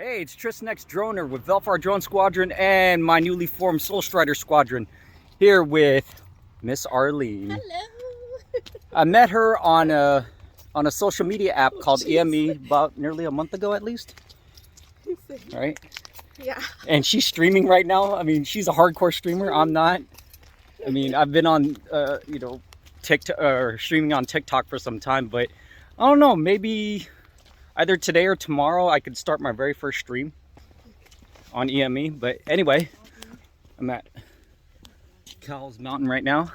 Hey, it's Tristan X Droner with Velfar Drone Squadron and my newly formed Soul Strider Squadron, here with Miss Arlene. Hello. I met her on a social media app called EME about nearly a month ago at least. Right? Yeah. And she's streaming right now. I mean, she's a hardcore streamer. I'm not. I mean, I've been on TikTok or streaming on TikTok for some time, but I don't know, maybe either today or tomorrow I could start my very first stream on EME. But anyway, I'm at Cowles Mountain right now.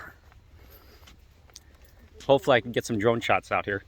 Hopefully I can get some drone shots out here.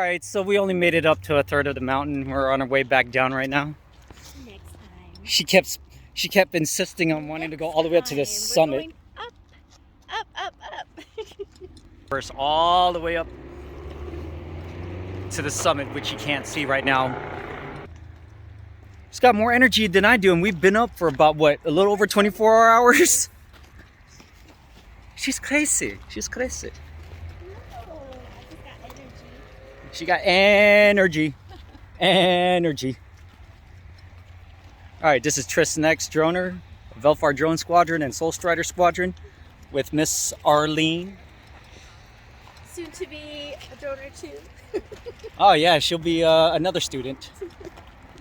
right, so we only made it up to a third of the mountain. We're on our way back down right now. Next time. She kept insisting on wanting to go all the way up to the summit. We're going up. First, all the way up to the summit, which you can't see right now. She's got more energy than I do, and we've been up for about, what, a little over 24 hours? She's crazy. She's crazy. No, I just got energy. She got energy. Energy. All right, this is Tristan X Droner, Velfar Drone Squadron and Soul Strider Squadron with Miss Arlene. Soon to be a droner too. Oh yeah, she'll be another student.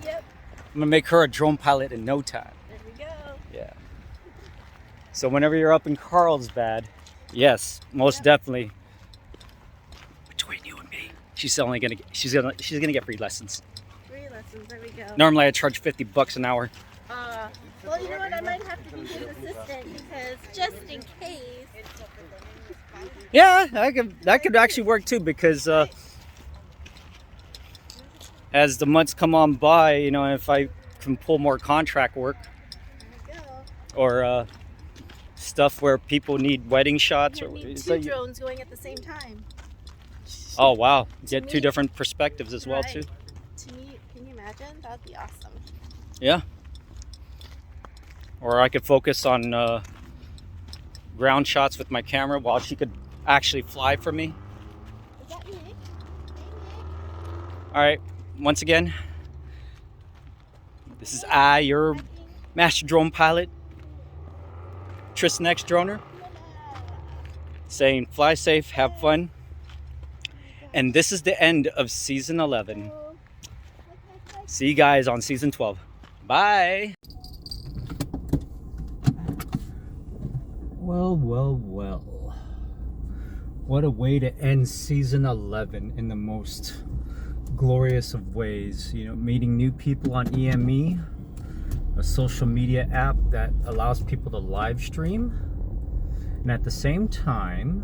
Yep. I'm gonna make her a drone pilot in no time. There we go. Yeah. So whenever you're up in Carlsbad, yes, most definitely. Between you and me, she's gonna get free lessons. Free lessons. There we go. Normally I charge $50 an hour. Well, you know what? I might have to be his assistant because just in case. Yeah, that could actually work too, because as the months come on by, you know, if I can pull more contract work There we go. or stuff where people need wedding shots, You're or gonna need two drones going at the same time. oh wow, get me. two different perspectives as well Right. too. To me, can you imagine? That'd be awesome. Yeah. Or I could focus on ground shots with my camera while she could actually fly for me. Is that Nick? Hey, Nick. All right, once again, this is I, your master drone pilot, Tristan X Droner, saying fly safe, have fun. And this is the end of season 11. See you guys on season 12. Bye. Well, well, well. What a way to end season 11 in the most glorious of ways. You know, meeting new people on EME, a social media app that allows people to live stream, and at the same time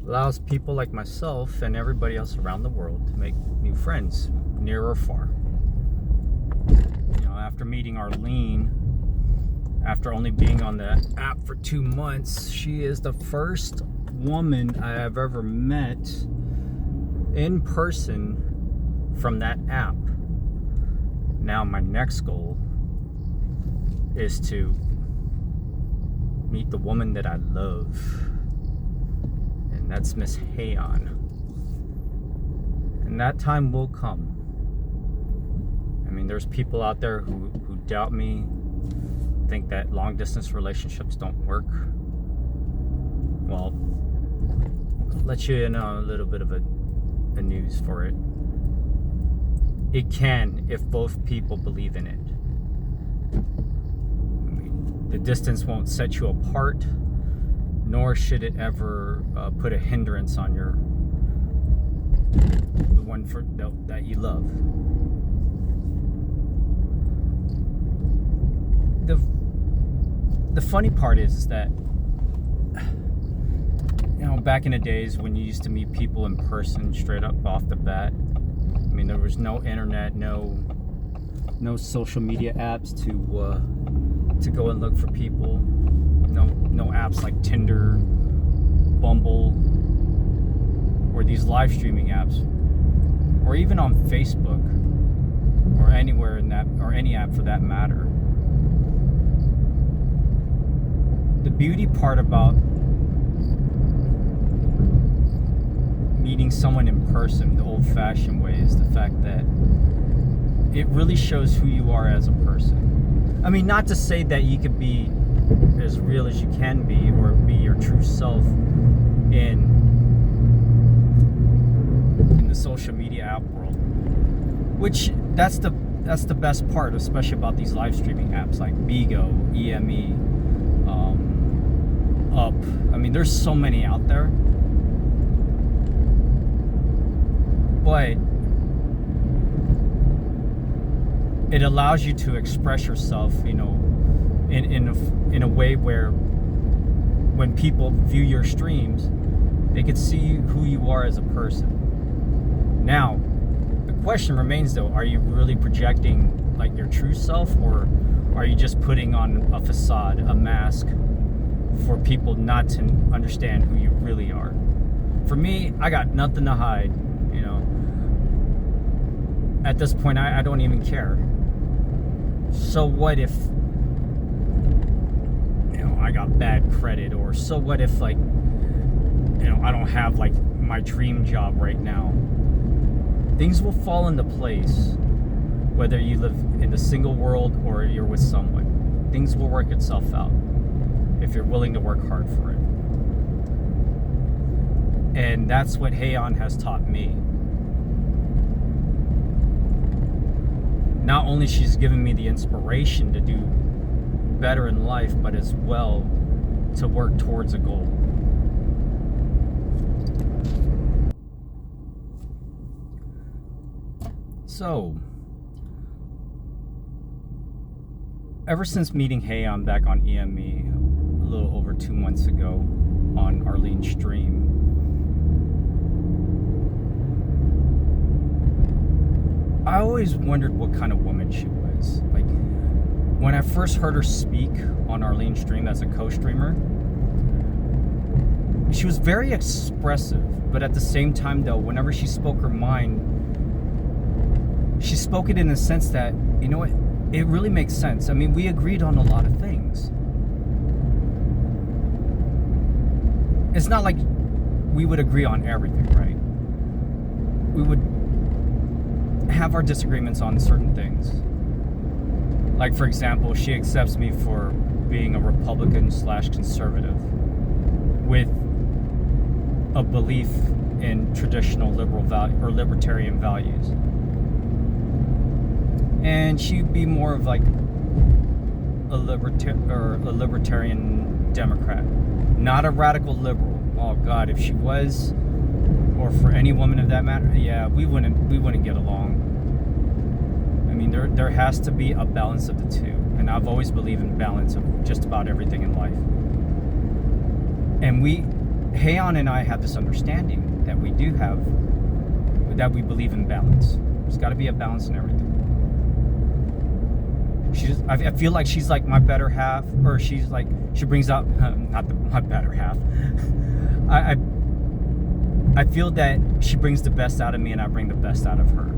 allows people like myself and everybody else around the world to make new friends, near or far. You know, after meeting Arlene, after only being on the app for 2 months, she is the first woman I have ever met in person from that app. Now my next goal is to meet the woman that I love, and that's Miss Hayon. And that time will come. I mean, there's people out there who doubt me, think that long distance relationships don't work. Well, I'll let you in on a little bit of a news for it. It can if both people believe in it. I mean, the distance won't set you apart, nor should it ever put a hindrance on the one that you love. The funny part is that, you know, back in the days when you used to meet people in person straight up off the bat, I mean, there was no internet, no social media apps to go and look for people, no apps like Tinder, Bumble, or these live streaming apps, or even on Facebook, or anywhere in that, or any app for that matter. The beauty part about meeting someone in person the old-fashioned way is the fact that it really shows who you are as a person. I mean, not to say that you could be as real as you can be, or be your true self in the social media app world, which that's the best part, especially about these live streaming apps like Bigo, EME, Up. I mean, there's so many out there, but it allows you to express yourself, you know, in a way where when people view your streams, They could see who you are as a person. Now, the question remains though, are you really projecting like your true self, or are you just putting on a facade, a mask for people not to understand who you really are? For me, I got nothing to hide, you know. At this point, I don't even care. So what if, you know, I got bad credit, or so what if, like, you know, I don't have like my dream job right now? Things will fall into place, whether you live in the single world or you're with someone. Things will work itself out if you're willing to work hard for it. And that's what Heian has taught me. Not only she's given me the inspiration to do better in life, but as well to work towards a goal. So, ever since meeting Heian back on EME a little over 2 months ago on Arlene's stream, I always wondered what kind of woman she was. Like, when I first heard her speak on Arlene's stream as a co-streamer, she was very expressive, but at the same time though, whenever she spoke her mind, she spoke it in a sense that, you know what, it really makes sense. I mean, we agreed on a lot of things. It's not like we would agree on everything, right? We would have our disagreements on certain things. Like, for example, she accepts me for being a Republican/conservative with a belief in traditional liberal value or libertarian values. And she'd be more of like a libertarian Democrat, not a radical liberal. Oh God, if she was, or for any woman of that matter, yeah, we wouldn't get along. I mean, there has to be a balance of the two, and I've always believed in balance of just about everything in life. And Heian and I have this understanding that we do have, that we believe in balance. There's got to be a balance in everything. I feel like she's like my better half, or she brings out my better half. I feel that she brings the best out of me, and I bring the best out of her.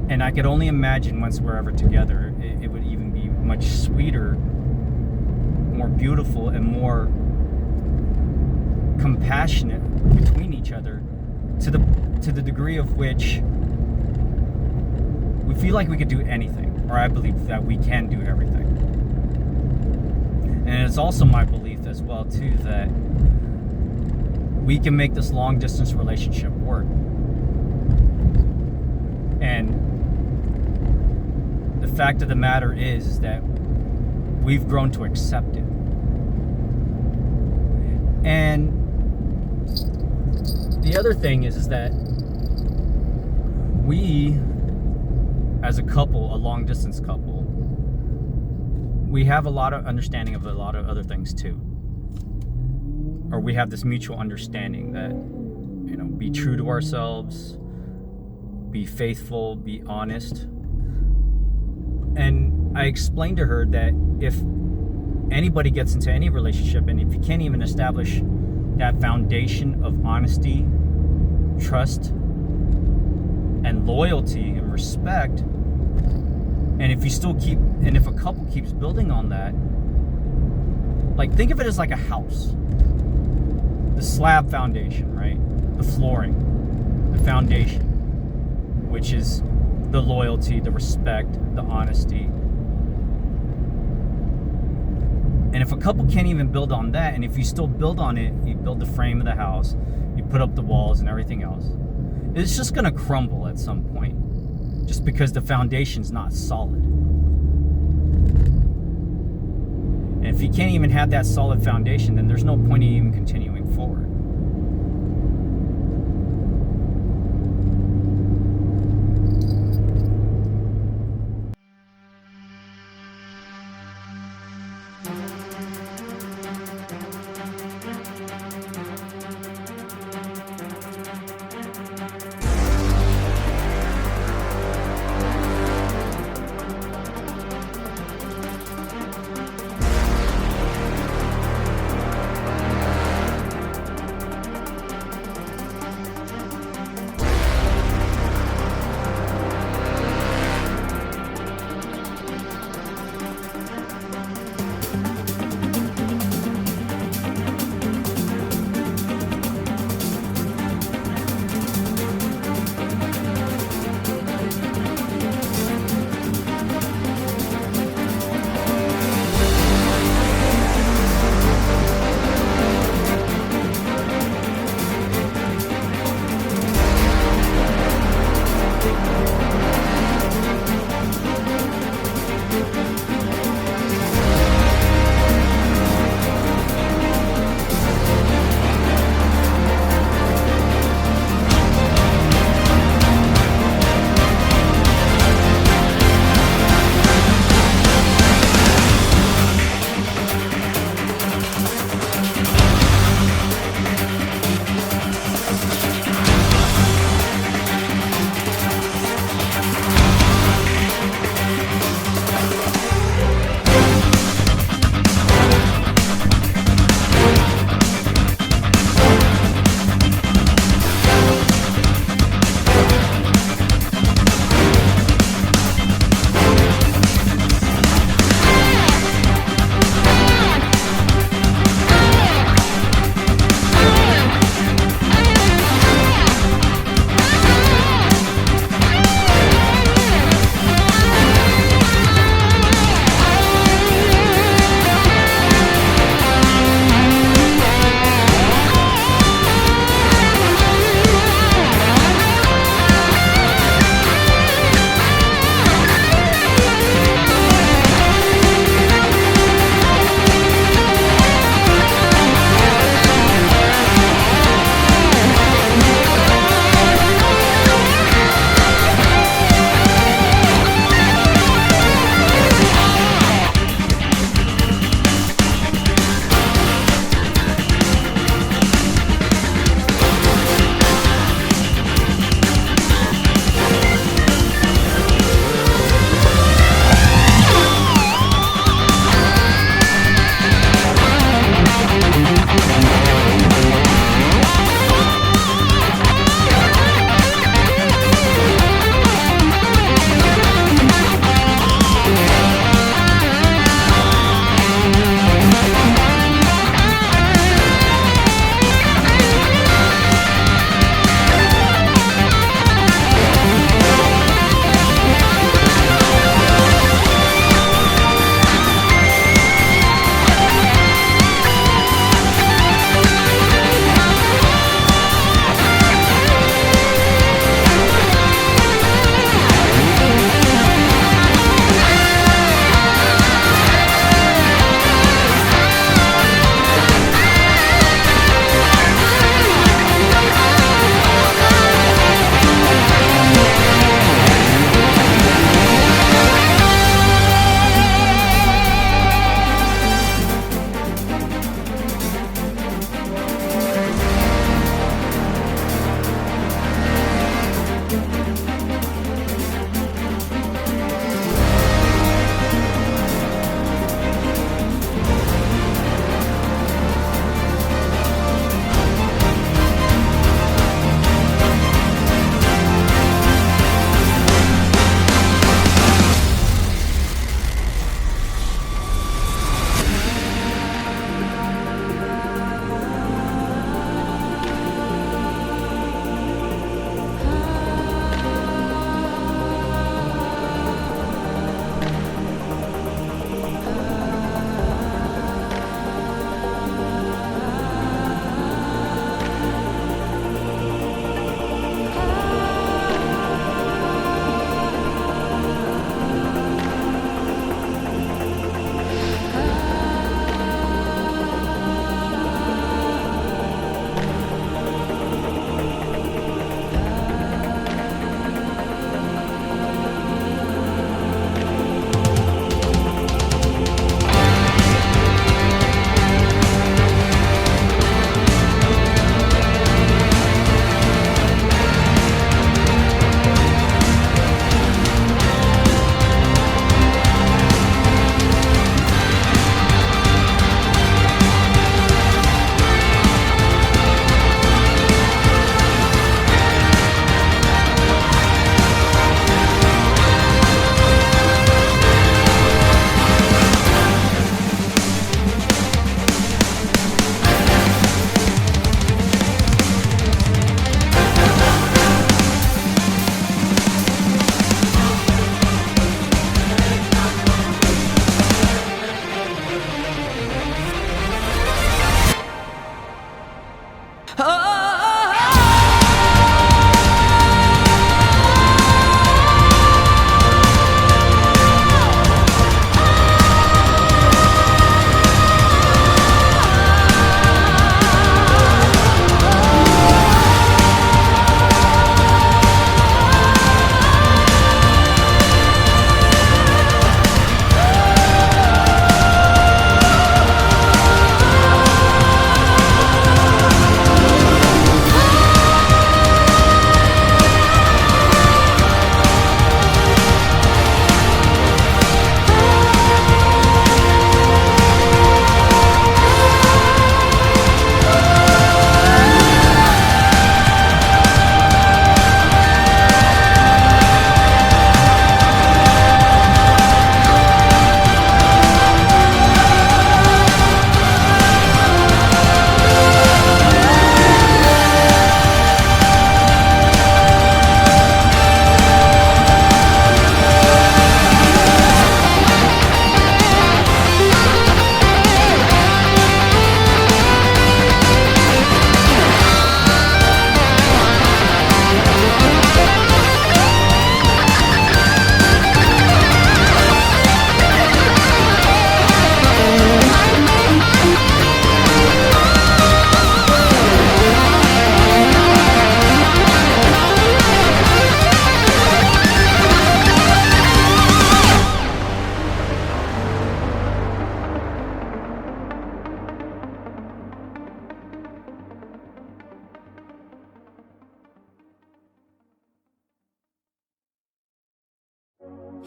And I could only imagine once we're ever together, it would even be much sweeter, more beautiful, and more compassionate between each other, to the degree of which we feel like we could do anything, or I believe that we can do everything. And it's also my belief as well too that we can make this long distance relationship work. And the fact of the matter is that we've grown to accept it. And the other thing is that we, as a couple, a long distance couple, we have a lot of understanding of a lot of other things too. Or we have this mutual understanding that, you know, be true to ourselves, be faithful, be honest. And I explained to her that if anybody gets into any relationship, and if you can't even establish that foundation of honesty, trust, and loyalty and respect, and if a couple keeps building on that, like, think of it as like a house. The slab foundation, right? The flooring, the foundation, which is the loyalty, the respect, the honesty. And if a couple can't even build on that, and if you still build on it, you build the frame of the house, you put up the walls and everything else, it's just gonna crumble at some point, just because the foundation's not solid. And if you can't even have that solid foundation, then there's no point in even continuing forward.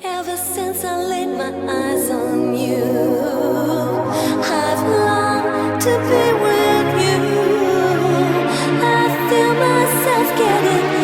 Ever since I laid my eyes on you, I've longed to be with you. I feel myself getting